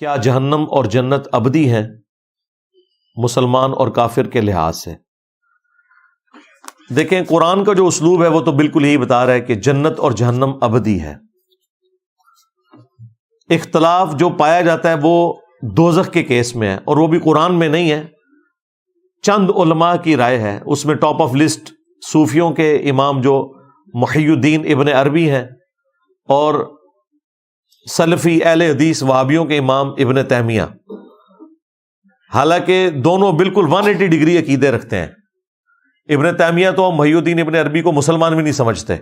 کیا جہنم اور جنت ابدی ہیں مسلمان اور کافر کے لحاظ سے؟ دیکھیں، قرآن کا جو اسلوب ہے وہ تو بالکل یہی بتا رہا ہے کہ جنت اور جہنم ابدی ہے۔ اختلاف جو پایا جاتا ہے وہ دوزخ کے کیس میں ہے، اور وہ بھی قرآن میں نہیں ہے، چند علماء کی رائے ہے۔ اس میں ٹاپ آف لسٹ صوفیوں کے امام جو محی الدین ابن عربی ہیں، اور سلفی اہل حدیث وہابیوں کے امام ابن تیمیہ۔ حالانکہ دونوں بالکل 180 ڈگری عقیدے رکھتے ہیں۔ ابن تیمیہ تو محی الدین ابن عربی کو مسلمان بھی نہیں سمجھتے،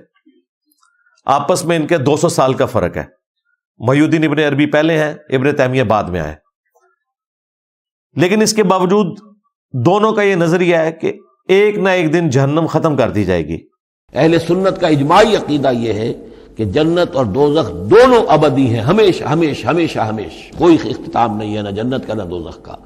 آپس میں ان کے 200 سال کا فرق ہے۔ محی الدین ابن عربی پہلے ہیں، ابن تیمیہ بعد میں آئے، لیکن اس کے باوجود دونوں کا یہ نظریہ ہے کہ ایک نہ ایک دن جہنم ختم کر دی جائے گی۔ اہل سنت کا اجماعی عقیدہ یہ ہے کہ جنت اور دوزخ دونوں ابدی ہیں، ہمیشہ ہمیشہ ہمیشہ ہمیشہ، کوئی اختتام نہیں ہے، نہ جنت کا نہ دوزخ کا۔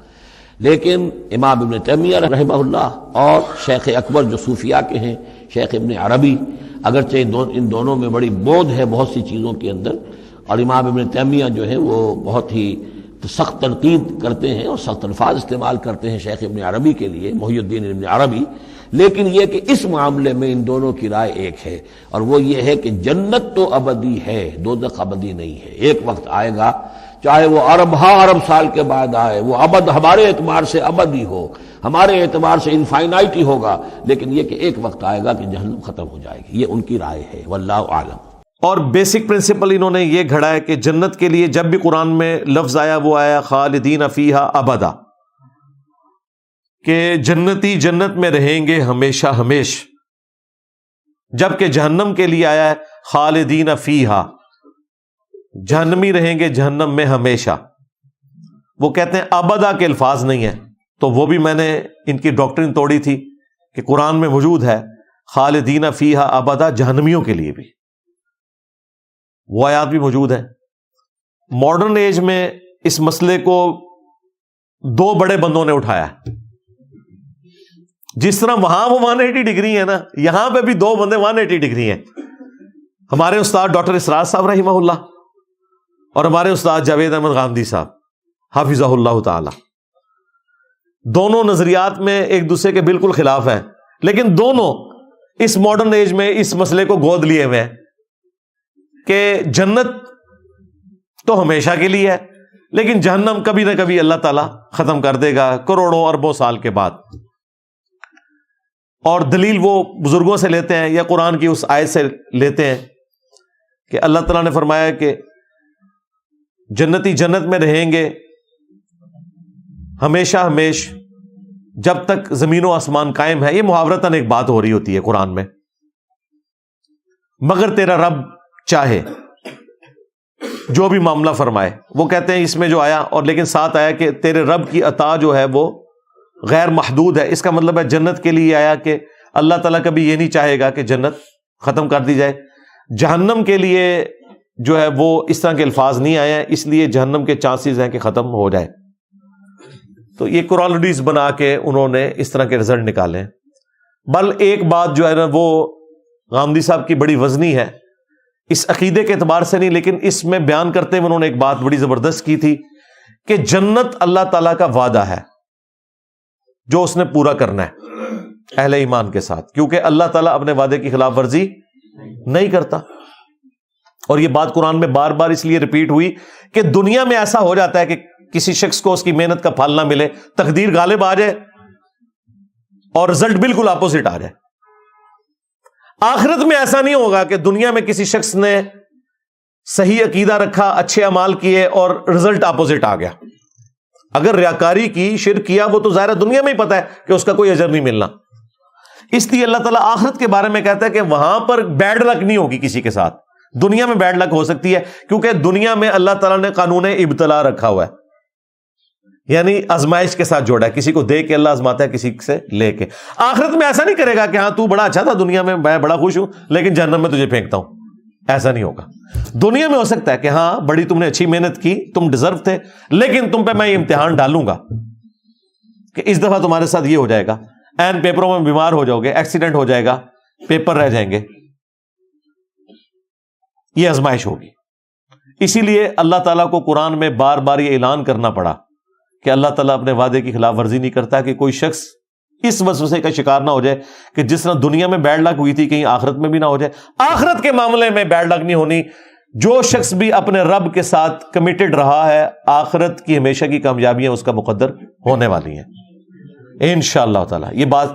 لیکن امام ابن تیمیہ رحمہ اللہ اور شیخ اکبر جو صوفیاء کے ہیں، شیخ ابن عربی، اگرچہ ان دونوں میں بڑی بود ہے بہت سی چیزوں کے اندر، اور امام ابن تیمیہ جو ہے وہ بہت ہی سخت تنقید کرتے ہیں اور سخت الفاظ استعمال کرتے ہیں شیخ ابن عربی کے لیے، محی الدین ابن عربی، لیکن یہ کہ اس معاملے میں ان دونوں کی رائے ایک ہے، اور وہ یہ ہے کہ جنت تو ابدی ہے، دوزخ ابدی نہیں ہے۔ ایک وقت آئے گا، چاہے وہ ارب سال کے بعد آئے، وہ ابد ہمارے اعتبار سے ابدی ہو، ہمارے اعتبار سے انفائنائٹی ہوگا، لیکن یہ کہ ایک وقت آئے گا کہ جہنم ختم ہو جائے گی۔ یہ ان کی رائے ہے، واللہ اعلم۔ اور بیسک پرنسپل انہوں نے یہ گھڑا ہے کہ جنت کے لیے جب بھی قرآن میں لفظ آیا وہ آیا خالدین فیہا ابدا، کہ جنتی جنت میں رہیں گے ہمیشہ ہمیش، جبکہ جہنم کے لیے آیا ہے خالدین فیہا، جہنمی رہیں گے جہنم میں ہمیشہ۔ وہ کہتے ہیں ابدا کے الفاظ نہیں ہیں، تو وہ بھی میں نے ان کی ڈاکٹرن توڑی تھی کہ قرآن میں موجود ہے خالدین فیہا ابدا، جہنمیوں کے لیے بھی وہ آیات بھی موجود ہیں۔ ماڈرن ایج میں اس مسئلے کو دو بڑے بندوں نے اٹھایا، جس طرح وہاں وہ 180 ڈگری ہے نا، یہاں پہ بھی دو بندے 180 ڈگری ہیں، ہمارے استاد ڈاکٹر اسرار صاحب رحمہ اللہ اور ہمارے استاد جاوید احمد غامدی صاحب حافظہ اللہ تعالی۔ دونوں نظریات میں ایک دوسرے کے بالکل خلاف ہیں، لیکن دونوں اس ماڈرن ایج میں اس مسئلے کو گود لیے ہوئے ہیں کہ جنت تو ہمیشہ کے لیے ہے، لیکن جہنم کبھی نہ کبھی اللہ تعالیٰ ختم کر دے گا کروڑوں اربوں سال کے بعد۔ اور دلیل وہ بزرگوں سے لیتے ہیں یا قرآن کی اس آیت سے لیتے ہیں کہ اللہ تعالیٰ نے فرمایا کہ جنتی جنت میں رہیں گے ہمیشہ ہمیش جب تک زمین و آسمان قائم ہے۔ یہ محاورتاً ایک بات ہو رہی ہوتی ہے قرآن میں، مگر تیرا رب چاہے جو بھی معاملہ فرمائے۔ وہ کہتے ہیں اس میں جو آیا، اور لیکن ساتھ آیا کہ تیرے رب کی عطا جو ہے وہ غیر محدود ہے۔ اس کا مطلب ہے جنت کے لیے آیا کہ اللہ تعالیٰ کبھی یہ نہیں چاہے گا کہ جنت ختم کر دی جائے۔ جہنم کے لیے جو ہے وہ اس طرح کے الفاظ نہیں آئے ہیں، اس لیے جہنم کے چانسز ہیں کہ ختم ہو جائے۔ تو یہ کورالٹیز بنا کے انہوں نے اس طرح کے رزلٹ نکالے ہیں۔ بل ایک بات جو ہے نا وہ غامدی صاحب کی بڑی وزنی ہے، اس عقیدے کے اعتبار سے نہیں، لیکن اس میں بیان کرتے ہوئے انہوں نے ایک بات بڑی زبردست کی تھی کہ جنت اللہ تعالیٰ کا وعدہ ہے جو اس نے پورا کرنا ہے اہل ایمان کے ساتھ، کیونکہ اللہ تعالیٰ اپنے وعدے کی خلاف ورزی نہیں کرتا۔ اور یہ بات قرآن میں بار بار اس لیے ریپیٹ ہوئی کہ دنیا میں ایسا ہو جاتا ہے کہ کسی شخص کو اس کی محنت کا پھل نہ ملے، تقدیر غالب آ جائے اور رزلٹ بالکل اپوزٹ آ جائے۔ آخرت میں ایسا نہیں ہوگا کہ دنیا میں کسی شخص نے صحیح عقیدہ رکھا، اچھے اعمال کیے اور رزلٹ اپوزٹ آ گیا۔ اگر ریاکاری کی، شرک کیا، وہ تو ظاہر دنیا میں ہی پتا ہے کہ اس کا کوئی اجر نہیں ملنا۔ اس لیے اللہ تعالیٰ آخرت کے بارے میں کہتا ہے کہ وہاں پر بیڈ لک نہیں ہوگی کسی کے ساتھ۔ دنیا میں بیڈ لک ہو سکتی ہے، کیونکہ دنیا میں اللہ تعالیٰ نے قانون ابتلا رکھا ہوا ہے، یعنی آزمائش کے ساتھ جوڑا ہے، کسی کو دے کے اللہ آزماتا ہے، کسی سے لے کے۔ آخرت میں ایسا نہیں کرے گا کہ ہاں تو بڑا اچھا تھا دنیا میں، میں بڑا خوش ہوں، لیکن جہنم میں تجھے پھینکتا ہوں، ایسا نہیں ہوگا۔ دنیا میں ہو سکتا ہے کہ ہاں بڑی تم نے اچھی محنت کی، تم ڈیزرو تھے، لیکن تم پہ میں یہ امتحان ڈالوں گا کہ اس دفعہ تمہارے ساتھ یہ ہو جائے گا، این پیپروں میں بیمار ہو جاؤ گے، ایکسیڈنٹ ہو جائے گا، پیپر رہ جائیں گے، یہ آزمائش ہوگی۔ اسی لیے اللہ تعالیٰ کو قرآن میں بار بار یہ اعلان کرنا پڑا کہ اللہ تعالیٰ اپنے وعدے کی خلاف ورزی نہیں کرتا کہ کوئی شخص اس وسوسے کا شکار نہ ہو جائے کہ جس طرح دنیا میں بیڈ لک ہوئی تھی کہیں آخرت میں بھی نہ ہو جائے. آخرت کے معاملے میں بیڈ لک نہیں ہونی. جو شخص بھی اپنے رب کے ساتھ کمیٹڈ رہا ہے آخرت کی ہمیشہ کی کامیابیاں اس کا مقدر ہونے والی ہیں انشاءاللہ تعالی. یہ بات